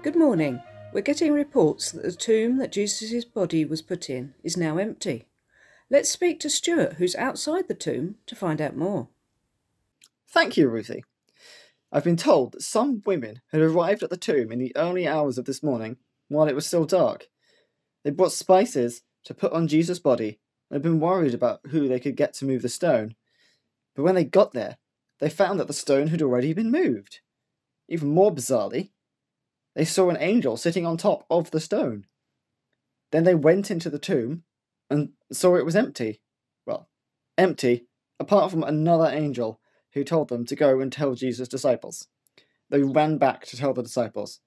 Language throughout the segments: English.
Good morning. We're getting reports that the tomb that Jesus' body was put in is now empty. Let's speak to Stuart, who's outside the tomb, to find out more. Thank you, Ruthie. I've been told that some women had arrived at the tomb in the early hours of this morning while it was still dark. They brought spices to put on Jesus' body and had been worried about who they could get to move the stone. But when they got there, they found that the stone had already been moved. Even more bizarrely, they saw an angel sitting on top of the stone. Then they went into the tomb and saw it was empty. Well, empty, apart from another angel who told them to go and tell Jesus' disciples. They ran back to tell the disciples.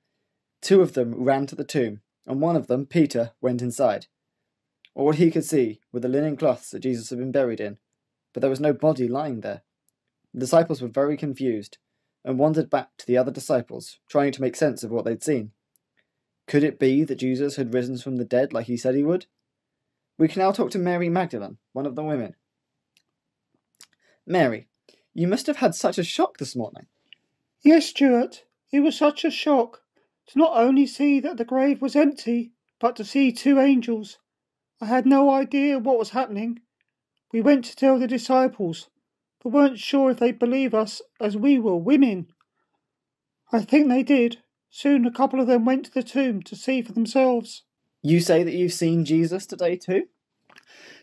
Two of them ran to the tomb, and one of them, Peter, went inside. All he could see were the linen cloths that Jesus had been buried in, but there was no body lying there. The disciples were very confused, and wandered back to the other disciples, trying to make sense of what they'd seen. Could it be that Jesus had risen from the dead like he said he would? We can now talk to Mary Magdalene, one of the women. Mary, you must have had such a shock this morning. Yes, Stuart, it was such a shock to not only see that the grave was empty, but to see two angels. I had no idea what was happening. We went to tell the disciples, but weren't sure if they'd believe us as we were women. I think they did. Soon a couple of them went to the tomb to see for themselves. You say that you've seen Jesus today too?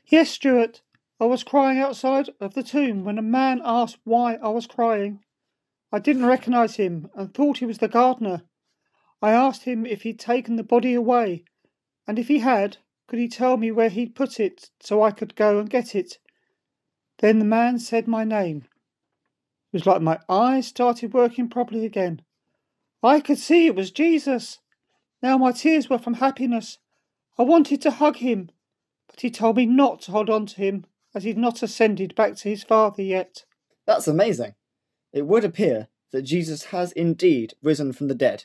Yes, Stuart. I was crying outside of the tomb when a man asked why I was crying. I didn't recognise him and thought he was the gardener. I asked him if he'd taken the body away, and if he had, could he tell me where he'd put it so I could go and get it. Then the man said my name. It was like my eyes started working properly again. I could see it was Jesus. Now my tears were from happiness. I wanted to hug him, but he told me not to hold on to him, as he'd not ascended back to his Father yet. That's amazing. It would appear that Jesus has indeed risen from the dead.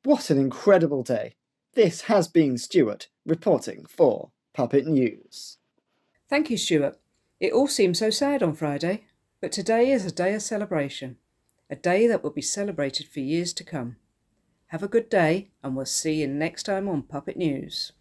What an incredible day. This has been Stuart, reporting for Puppet News. Thank you, Stuart. It all seemed so sad on Friday, but today is a day of celebration, a day that will be celebrated for years to come. Have a good day, and we'll see you next time on Puppet News.